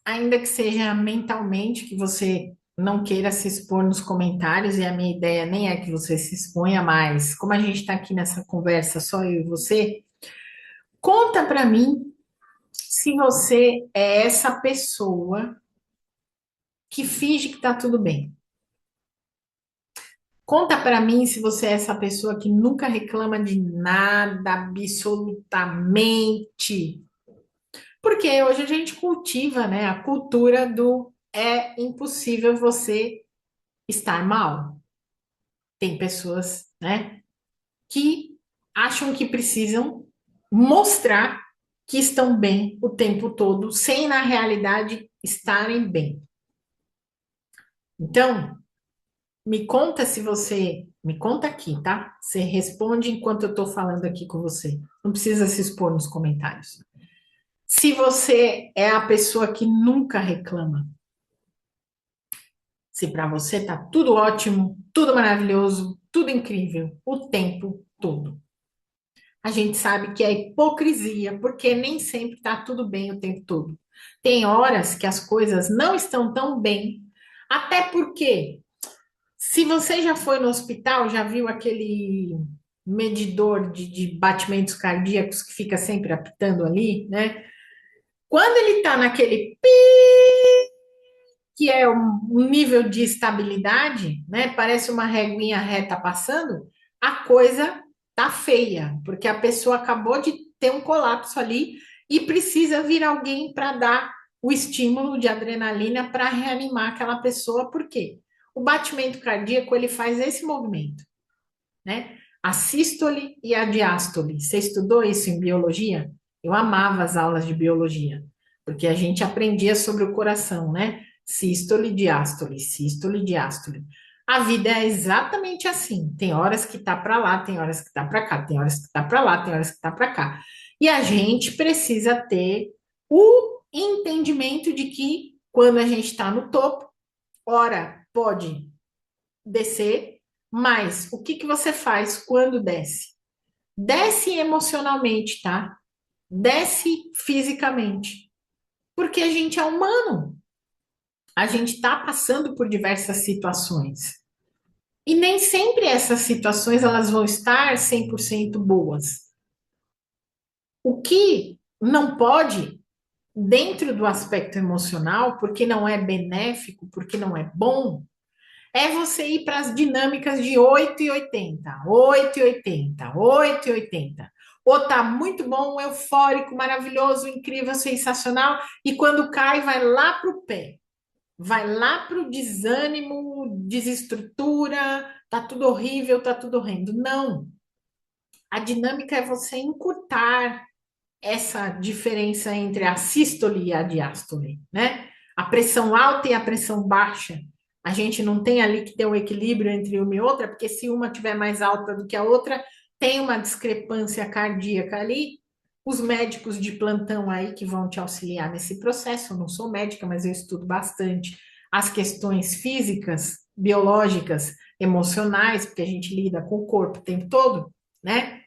ainda que seja mentalmente, que você não queira se expor nos comentários, e a minha ideia nem é que você se exponha mais. Como a gente está aqui nessa conversa, só eu e você, conta para mim se você é essa pessoa que finge que tá tudo bem. Conta para mim se você é essa pessoa que nunca reclama de nada, absolutamente. Porque hoje a gente cultiva, né, a cultura do é impossível você estar mal. Tem pessoas, né, que acham que precisam mostrar que estão bem o tempo todo, sem na realidade estarem bem. Então, me conta se você. Me conta aqui, tá? Você responde enquanto eu tô falando aqui com você. Não precisa se expor nos comentários. Se você é a pessoa que nunca reclama, se para você tá tudo ótimo, tudo maravilhoso, tudo incrível, o tempo todo. A gente sabe que é hipocrisia, porque nem sempre tá tudo bem o tempo todo. Tem horas que as coisas não estão tão bem, até porque se você já foi no hospital, já viu aquele medidor de batimentos cardíacos que fica sempre apitando ali, né? Quando ele tá naquele pi, que é um nível de estabilidade, né? Parece uma reguinha reta passando, a coisa tá feia, porque a pessoa acabou de ter um colapso ali e precisa vir alguém para dar o estímulo de adrenalina para reanimar aquela pessoa, por quê? O batimento cardíaco ele faz esse movimento, né? A sístole e a diástole. Você estudou isso em biologia? Eu amava as aulas de biologia, porque a gente aprendia sobre o coração, né? Sístole, diástole, sístole, diástole. A vida é exatamente assim. Tem horas que tá para lá, tem horas que tá para cá, tem horas que tá para lá, tem horas que tá para cá. E a gente precisa ter o entendimento de que quando a gente está no topo, ora pode descer, mas o que que você faz quando desce? Desce emocionalmente, tá? Desce fisicamente, porque a gente é humano. A gente está passando por diversas situações. E nem sempre essas situações elas vão estar 100% boas. O que não pode, dentro do aspecto emocional, porque não é benéfico, porque não é bom, é você ir para as dinâmicas de 8 e 80, 8 e 80, 8 e 80. Ou tá muito bom, eufórico, maravilhoso, incrível, sensacional, e quando cai, vai lá para o pé, vai lá para o desânimo, desestrutura, tá tudo horrível, tá tudo horrendo. Não. A dinâmica é você encurtar essa diferença entre a sístole e a diástole, né? A pressão alta e a pressão baixa. A gente não tem ali que ter um equilíbrio entre uma e outra, porque se uma tiver mais alta do que a outra, tem uma discrepância cardíaca ali. Os médicos de plantão aí que vão te auxiliar nesse processo, eu não sou médica, mas eu estudo bastante as questões físicas, biológicas, emocionais, porque a gente lida com o corpo o tempo todo, né?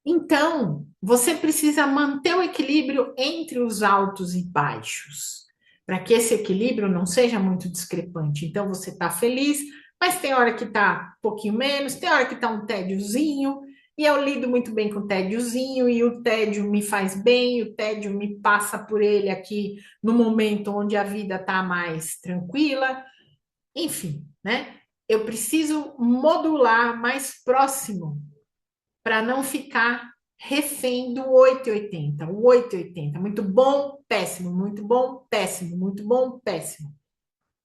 Então, você precisa manter o equilíbrio entre os altos e baixos, para que esse equilíbrio não seja muito discrepante. Então, você está feliz, mas tem hora que está um pouquinho menos, tem hora que está um tédiozinho, e eu lido muito bem com o tédiozinho, e o tédio me faz bem, o tédio me passa por ele aqui no momento onde a vida está mais tranquila, enfim, né? Eu preciso modular mais próximo para não ficar refém do 880, o 880, muito bom, péssimo, muito bom, péssimo, muito bom, péssimo,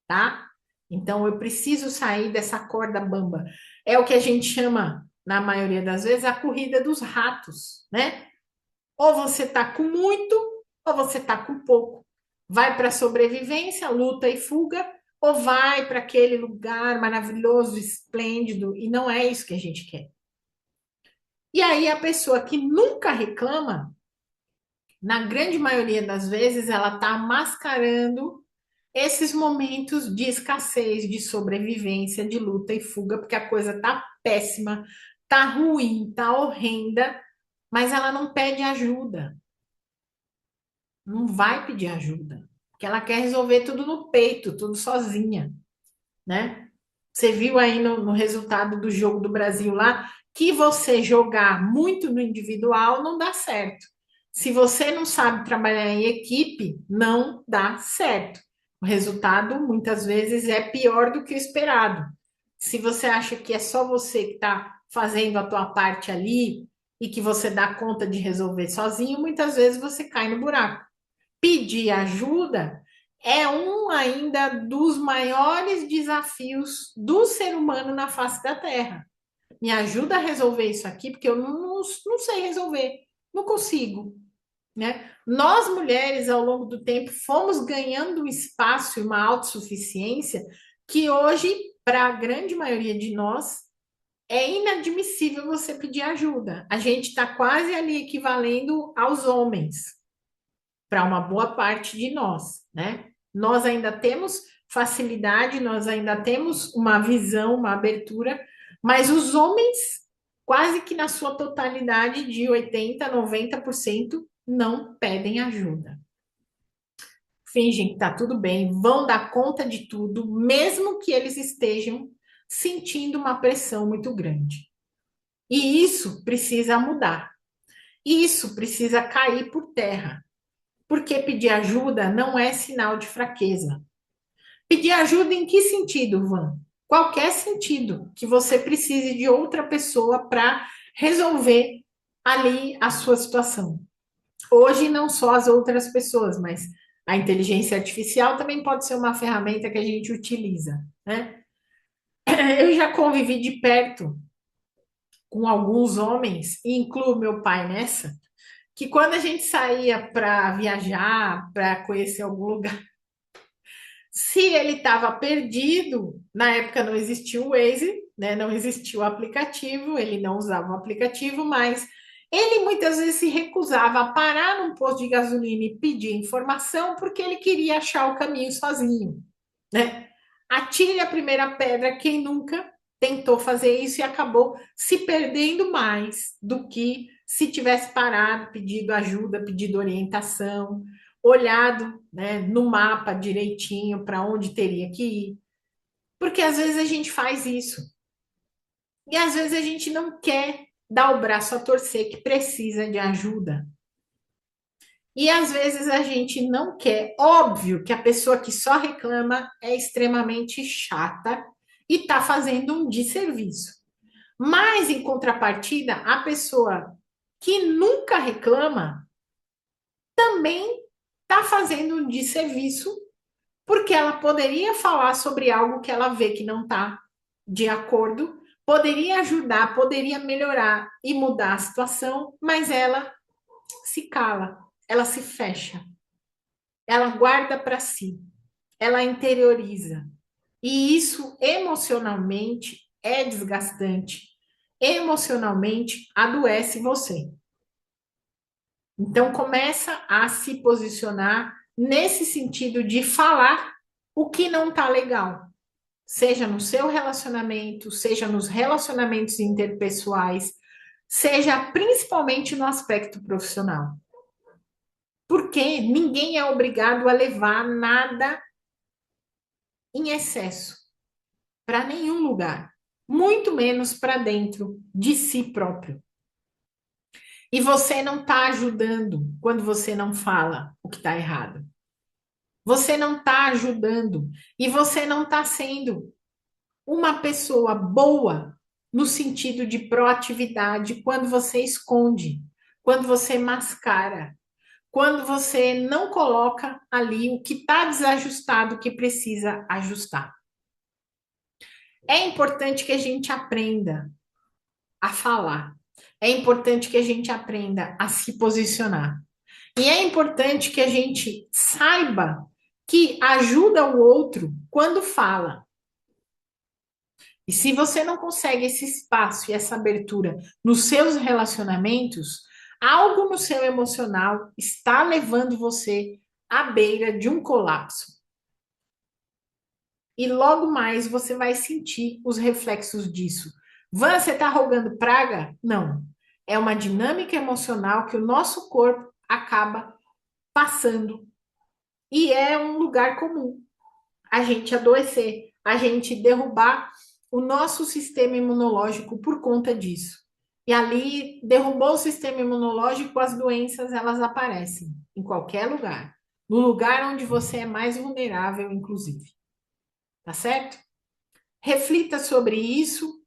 tá? Então eu preciso sair dessa corda bamba. É o que a gente chama, na maioria das vezes, a corrida dos ratos, né? Ou você tá com muito, ou você tá com pouco. Vai para sobrevivência, luta e fuga, ou vai para aquele lugar maravilhoso, esplêndido, e não é isso que a gente quer. E aí a pessoa que nunca reclama, na grande maioria das vezes, ela está mascarando esses momentos de escassez, de sobrevivência, de luta e fuga, porque a coisa tá péssima, tá ruim, tá horrenda, mas ela não pede ajuda, não vai pedir ajuda. que ela quer resolver tudo no peito, tudo sozinha, né? Você viu aí no resultado do jogo do Brasil lá que você jogar muito no individual não dá certo. Se você não sabe trabalhar em equipe, não dá certo. O resultado muitas vezes é pior do que o esperado. Se você acha que é só você que está fazendo a tua parte ali e que você dá conta de resolver sozinho, muitas vezes você cai no buraco. Pedir ajuda é um ainda dos maiores desafios do ser humano na face da Terra. Me ajuda a resolver isso aqui, porque eu não sei resolver, não consigo, né? Nós mulheres, ao longo do tempo, fomos ganhando um espaço e uma autossuficiência que hoje, para a grande maioria de nós, é inadmissível você pedir ajuda. A gente está quase ali equivalendo aos homens para uma boa parte de nós, né? Nós ainda temos facilidade, nós ainda temos uma visão, uma abertura, mas os homens, quase que na sua totalidade, de 80, 90%, não pedem ajuda. Fingem que tá tudo bem, vão dar conta de tudo, mesmo que eles estejam sentindo uma pressão muito grande. E isso precisa mudar. Isso precisa cair por terra. Porque pedir ajuda não é sinal de fraqueza. Pedir ajuda em que sentido, Van? Qualquer sentido que você precise de outra pessoa para resolver ali a sua situação. Hoje, não só as outras pessoas, mas a inteligência artificial também pode ser uma ferramenta que a gente utiliza, né? Eu já convivi de perto com alguns homens, e incluo meu pai nessa, que quando a gente saía para viajar, para conhecer algum lugar, se ele estava perdido, na época não existia o Waze, né? Não existia o aplicativo, ele não usava o aplicativo, mas ele muitas vezes se recusava a parar num posto de gasolina e pedir informação porque ele queria achar o caminho sozinho, né? Atire a primeira pedra quem nunca tentou fazer isso e acabou se perdendo mais do que se tivesse parado, pedido ajuda, pedido orientação, olhado, né, no mapa direitinho para onde teria que ir. Porque às vezes a gente faz isso. E às vezes a gente não quer dar o braço a torcer que precisa de ajuda. E às vezes a gente não quer. Óbvio que a pessoa que só reclama é extremamente chata e está fazendo um desserviço. Mas, em contrapartida, a pessoa que nunca reclama também está fazendo um desserviço, porque ela poderia falar sobre algo que ela vê que não está de acordo, poderia ajudar, poderia melhorar e mudar a situação, mas ela se cala, ela se fecha, ela guarda para si, ela interioriza. E isso emocionalmente é desgastante, emocionalmente adoece você. Então começa a se posicionar nesse sentido de falar o que não está legal, seja no seu relacionamento, seja nos relacionamentos interpessoais, seja principalmente no aspecto profissional. Porque ninguém é obrigado a levar nada em excesso para nenhum lugar, muito menos para dentro de si próprio. E você não está ajudando quando você não fala o que está errado. Você não está ajudando e você não está sendo uma pessoa boa no sentido de proatividade quando você esconde, quando você mascara, quando você não coloca ali o que está desajustado, que precisa ajustar. É importante que a gente aprenda a falar. É importante que a gente aprenda a se posicionar. E é importante que a gente saiba que ajuda o outro quando fala. E se você não consegue esse espaço e essa abertura nos seus relacionamentos, algo no seu emocional está levando você à beira de um colapso. E logo mais você vai sentir os reflexos disso. Van, você está rogando praga? Não. É uma dinâmica emocional que o nosso corpo acaba passando E é um lugar comum a gente adoecer, a gente derrubar o nosso sistema imunológico por conta disso. E ali, derrubou o sistema imunológico, as doenças elas aparecem em qualquer lugar, no lugar onde você é mais vulnerável, inclusive. Tá certo? Reflita sobre isso,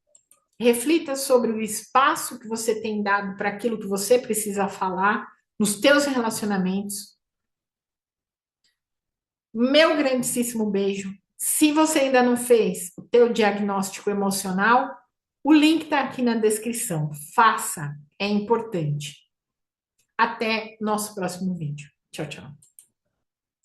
reflita sobre o espaço que você tem dado para aquilo que você precisa falar nos teus relacionamentos. Meu grandíssimo beijo. Se você ainda não fez o teu diagnóstico emocional, o link está aqui na descrição. Faça, é importante. Até nosso próximo vídeo. Tchau, tchau.